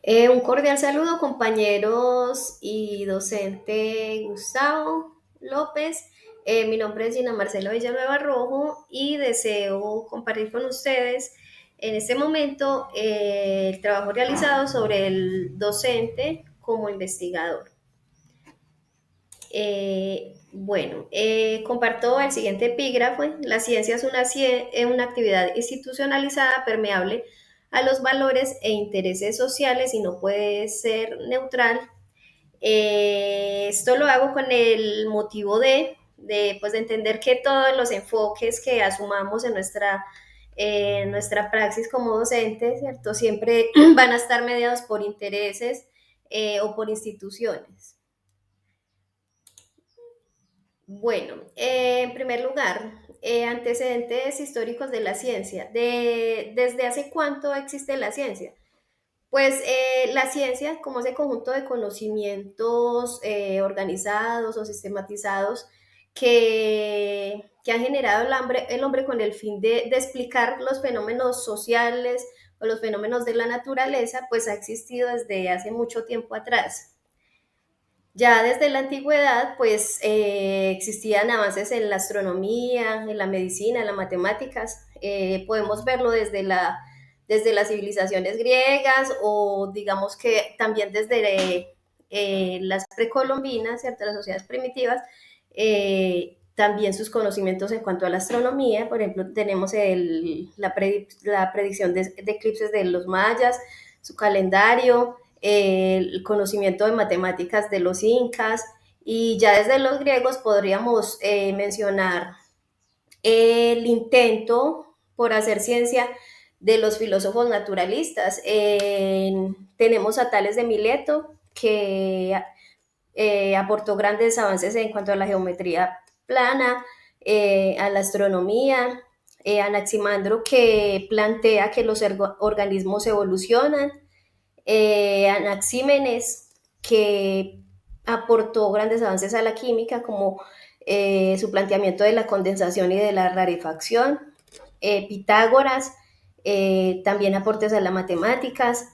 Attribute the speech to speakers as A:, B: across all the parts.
A: Un cordial saludo, compañeros y docente Gustavo López. Mi nombre es Gina Marcela Villanueva Rojo y deseo compartir con ustedes en este momento el trabajo realizado sobre el docente como investigador. Comparto el siguiente epígrafe. La ciencia es una actividad institucionalizada permeable a los valores e intereses sociales y no puede ser neutral. Esto lo hago con el motivo de entender que todos los enfoques que asumamos en nuestra praxis como docentes, ¿cierto? Siempre van a estar mediados por intereses o por instituciones. En primer lugar, antecedentes históricos de la ciencia. ¿Desde hace cuánto existe la ciencia? Pues la ciencia, como ese conjunto de conocimientos organizados o sistematizados que han generado el hombre con el fin de explicar los fenómenos sociales o los fenómenos de la naturaleza, pues ha existido desde hace mucho tiempo atrás. Ya desde la antigüedad, pues existían avances en la astronomía, en la medicina, en las matemáticas. Podemos verlo desde las civilizaciones griegas o digamos que también desde las precolombinas, ¿cierto? Las sociedades primitivas. También sus conocimientos en cuanto a la astronomía, por ejemplo, tenemos la predicción de eclipses de los mayas, su calendario, el conocimiento de matemáticas de los incas, y ya desde los griegos podríamos mencionar el intento por hacer ciencia de los filósofos naturalistas. Tenemos a Tales de Mileto, que aportó grandes avances en cuanto a la geometría plana, a la astronomía, Anaximandro, que plantea que los organismos evolucionan, Anaxímenes, que aportó grandes avances a la química, como su planteamiento de la condensación y de la rarefacción, Pitágoras, también aportes a las matemáticas,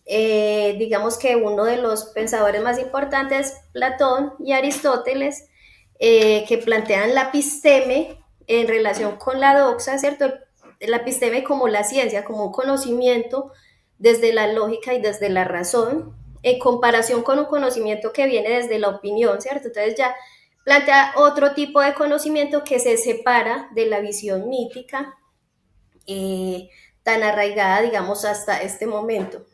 A: digamos que uno de los pensadores más importantes, Platón y Aristóteles, que plantean la episteme en relación con la doxa, ¿cierto? La episteme como la ciencia, como un conocimiento desde la lógica y desde la razón, en comparación con un conocimiento que viene desde la opinión, ¿cierto? Entonces ya plantea otro tipo de conocimiento que se separa de la visión mítica, tan arraigada, digamos, hasta este momento.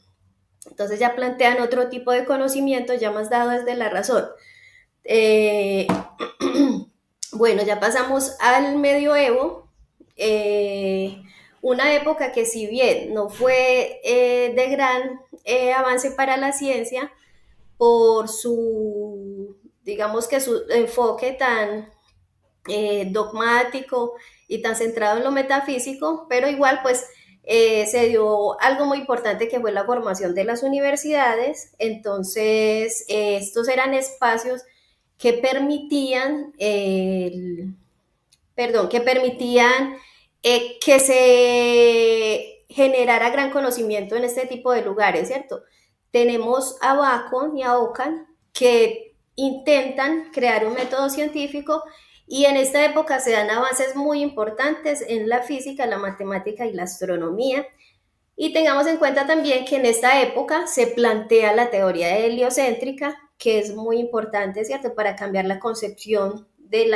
A: Entonces ya plantean otro tipo de conocimiento ya más dado desde la razón. Eh, ya pasamos al medioevo, una época que si bien no fue de gran avance para la ciencia por digamos que su enfoque tan dogmático y tan centrado en lo metafísico, pero igual pues se dio algo muy importante que fue la formación de las universidades. Entonces estos eran espacios que permitían, que se generara gran conocimiento en este tipo de lugares, ¿cierto? Tenemos a Bacon y a Ockham que intentan crear un método científico, y en esta época se dan avances muy importantes en la física, la matemática y la astronomía. Y tengamos en cuenta también que en esta época se plantea la teoría heliocéntrica, que es muy importante, ¿cierto?, para cambiar la concepción del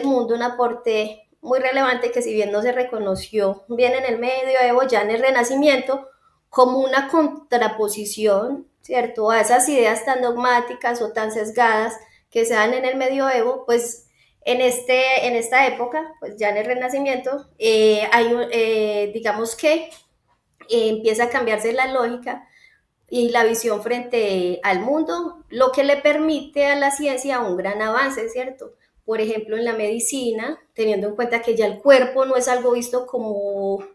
A: mundo, un aporte muy relevante que si bien no se reconoció bien en el medioevo, ya en el Renacimiento, como una contraposición, ¿cierto?, a esas ideas tan dogmáticas o tan sesgadas que se dan en el medioevo, pues en esta época, pues ya en el Renacimiento, digamos que empieza a cambiarse la lógica y la visión frente al mundo, lo que le permite a la ciencia un gran avance, ¿cierto? Por ejemplo, en la medicina, teniendo en cuenta que ya el cuerpo no es algo visto como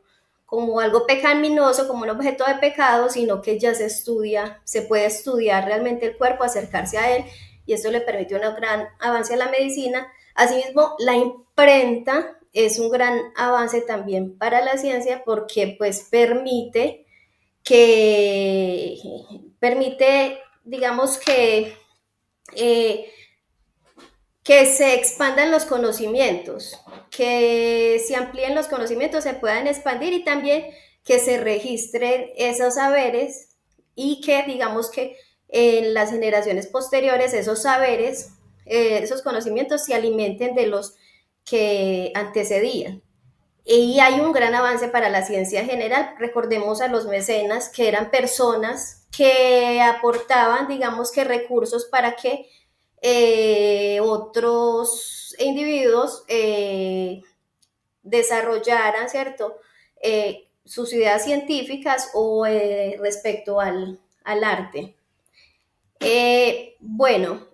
A: algo pecaminoso, como un objeto de pecado, sino que ya se puede estudiar realmente el cuerpo, acercarse a él, y esto le permite un gran avance a la medicina. Asimismo, la imprenta es un gran avance también para la ciencia porque pues permite que permite, digamos eh, que se expandan los conocimientos, que se amplíen los conocimientos, se puedan expandir y también que se registren esos saberes y que digamos que en las generaciones posteriores esos saberes, esos conocimientos se alimenten de los que antecedían. Y hay un gran avance para la ciencia general. Recordemos a los mecenas, que eran personas que aportaban, digamos que recursos para que otros individuos desarrollaran, ¿cierto? Sus ideas científicas o respecto al arte. Bueno,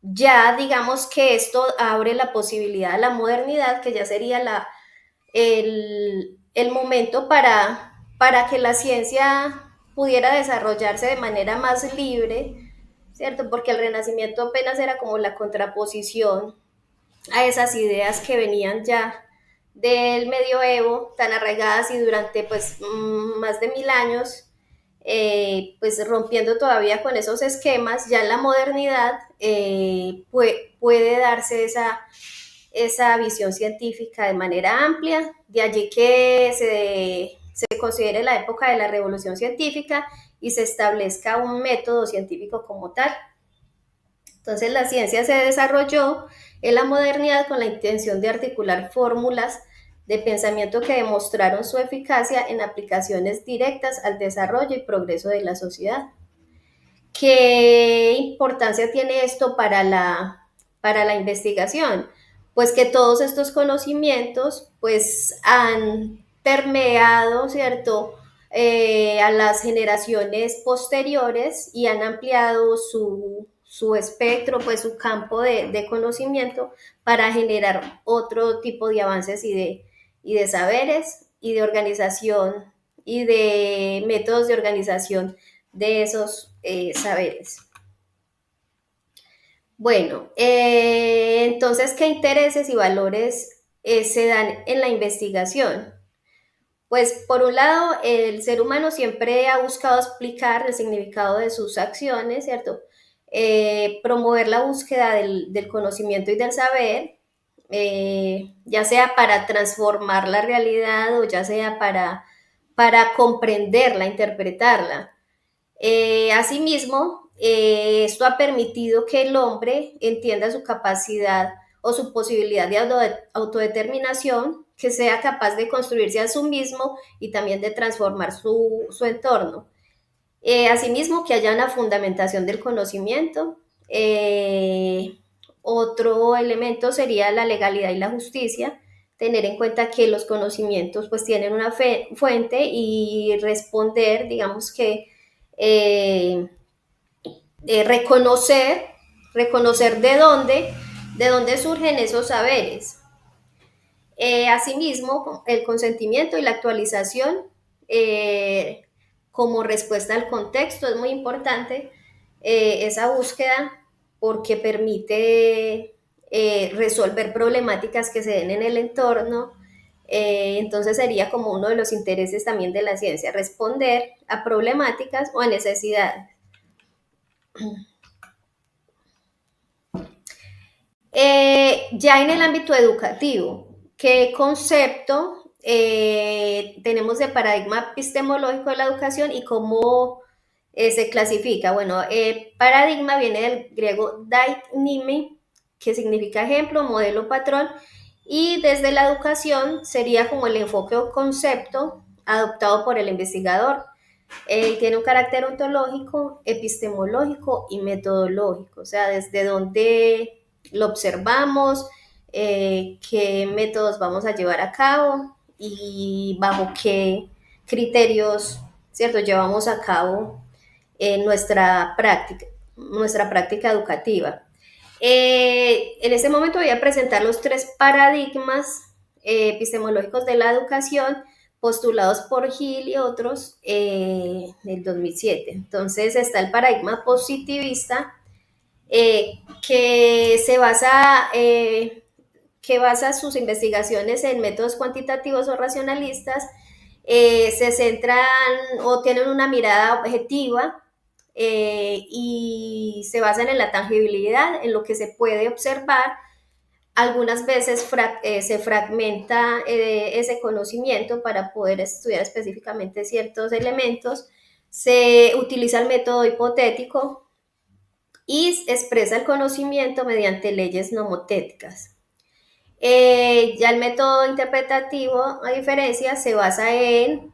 A: ya digamos que esto abre la posibilidad a la modernidad, que ya sería el momento para que la ciencia pudiera desarrollarse de manera más libre, ¿cierto? Porque el Renacimiento apenas era como la contraposición a esas ideas que venían ya del medioevo, tan arraigadas y durante pues más de 1000 años, pues rompiendo todavía con esos esquemas. Ya en la modernidad puede darse esa visión científica de manera amplia, de allí que se considere la época de la revolución científica y se establezca un método científico como tal. Entonces la ciencia se desarrolló en la modernidad con la intención de articular fórmulas de pensamiento que demostraron su eficacia en aplicaciones directas al desarrollo y progreso de la sociedad. ¿Qué importancia tiene esto para la investigación? Pues que todos estos conocimientos pues han permeado, ¿cierto? A las generaciones posteriores y han ampliado su espectro, pues su campo de conocimiento para generar otro tipo de avances y de saberes y de organización y de métodos de organización de esos saberes. Bueno, entonces, ¿qué intereses y valores se dan en la investigación? Pues por un lado, el ser humano siempre ha buscado explicar el significado de sus acciones, ¿cierto? Promover la búsqueda del conocimiento y del saber, ya sea para transformar la realidad o ya sea para comprenderla, interpretarla. Asimismo, esto ha permitido que el hombre entienda su capacidad o su posibilidad de autodeterminación, que sea capaz de construirse a sí mismo y también de transformar su entorno. Asimismo, que haya una fundamentación del conocimiento. Otro elemento sería la legalidad y la justicia, tener en cuenta que los conocimientos pues tienen una fuente y responder, digamos que eh, reconocer de dónde surgen esos saberes. Asimismo, el consentimiento y la actualización como respuesta al contexto es muy importante, esa búsqueda, porque permite resolver problemáticas que se den en el entorno. Entonces sería como uno de los intereses también de la ciencia, responder a problemáticas o a necesidades. Ya en el ámbito educativo, ¿qué concepto tenemos de paradigma epistemológico de la educación y cómo se clasifica? Bueno, paradigma viene del griego daiknime, que significa ejemplo, modelo, patrón, y desde la educación sería como el enfoque o concepto adoptado por el investigador. Tiene un carácter ontológico, epistemológico y metodológico, o sea, desde dónde lo observamos, qué métodos vamos a llevar a cabo y bajo qué criterios, ¿cierto?, llevamos a cabo nuestra práctica educativa. En este momento voy a presentar los 3 paradigmas epistemológicos de la educación postulados por Hill y otros en el 2007. Entonces está el paradigma positivista, que que basa sus investigaciones en métodos cuantitativos o racionalistas, se centran o tienen una mirada objetiva y se basan en la tangibilidad, en lo que se puede observar. Algunas veces se fragmenta ese conocimiento para poder estudiar específicamente ciertos elementos. Se utiliza el método hipotético y expresa el conocimiento mediante leyes nomotéticas. Ya el método interpretativo, a diferencia, se basa en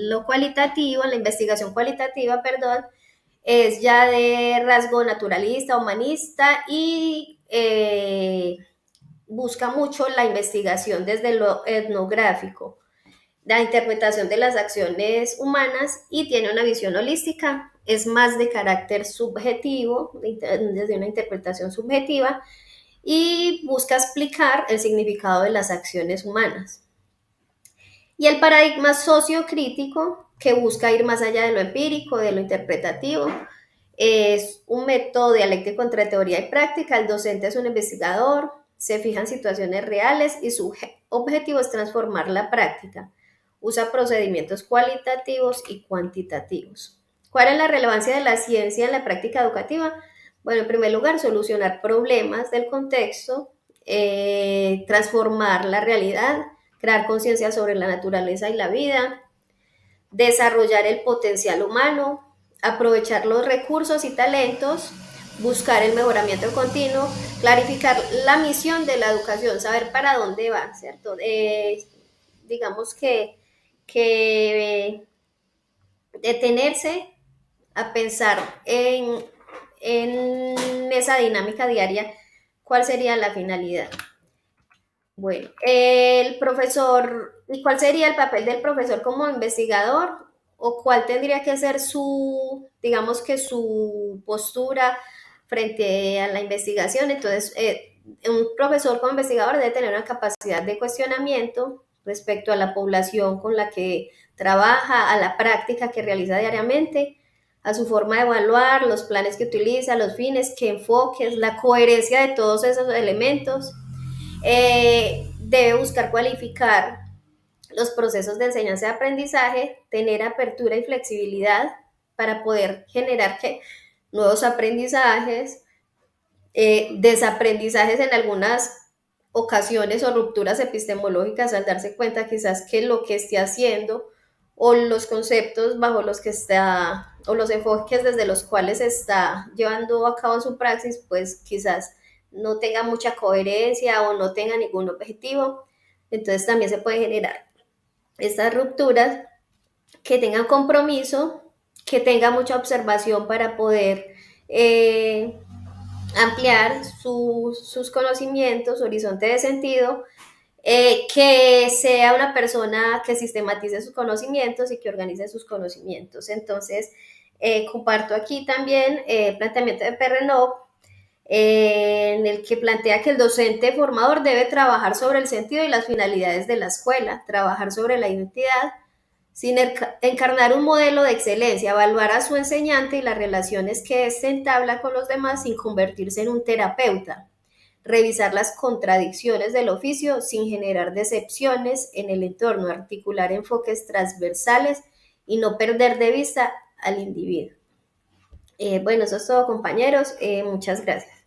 A: lo cualitativo, en la investigación cualitativa, perdón, es ya de rasgo naturalista, humanista y busca mucho la investigación desde lo etnográfico, la interpretación de las acciones humanas y tiene una visión holística, es más de carácter subjetivo, desde una interpretación subjetiva y busca explicar el significado de las acciones humanas. Y el paradigma sociocrítico, que busca ir más allá de lo empírico, de lo interpretativo, es un método dialéctico entre teoría y práctica. El docente es un investigador, se fija en situaciones reales y su objetivo es transformar la práctica. Usa procedimientos cualitativos y cuantitativos. ¿Cuál es la relevancia de la ciencia en la práctica educativa? Bueno, en primer lugar, solucionar problemas del contexto, transformar la realidad, crear conciencia sobre la naturaleza y la vida, desarrollar el potencial humano, aprovechar los recursos y talentos, buscar el mejoramiento continuo, clarificar la misión de la educación, saber para dónde va, ¿cierto? Digamos que detenerse a pensar en esa dinámica diaria, cuál sería la finalidad. Bueno, el profesor, ¿y cuál sería el papel del profesor como investigador? ¿O cuál tendría que ser su, digamos que su postura frente a la investigación? Entonces, un profesor como investigador debe tener una capacidad de cuestionamiento respecto a la población con la que trabaja, a la práctica que realiza diariamente, a su forma de evaluar, los planes que utiliza, los fines, qué enfoques, la coherencia de todos esos elementos. Debe buscar cualificar los procesos de enseñanza y aprendizaje, tener apertura y flexibilidad para poder generar nuevos aprendizajes, desaprendizajes en algunas ocasiones o rupturas epistemológicas al darse cuenta quizás que lo que esté haciendo o los conceptos bajo los que está o los enfoques desde los cuales está llevando a cabo su praxis, pues quizás no tenga mucha coherencia o no tenga ningún objetivo. Entonces también se puede generar estas rupturas, que tengan compromiso, que tenga mucha observación para poder ampliar sus conocimientos, su horizonte de sentido, que sea una persona que sistematice sus conocimientos y que organice sus conocimientos. Entonces, comparto aquí también el planteamiento de Perrenot, en el que plantea que el docente formador debe trabajar sobre el sentido y las finalidades de la escuela, trabajar sobre la identidad, sin encarnar un modelo de excelencia, evaluar a su enseñante y las relaciones que éste entabla con los demás sin convertirse en un terapeuta, revisar las contradicciones del oficio sin generar decepciones en el entorno, articular enfoques transversales y no perder de vista al individuo. Bueno, eso es todo, compañeros. Muchas gracias.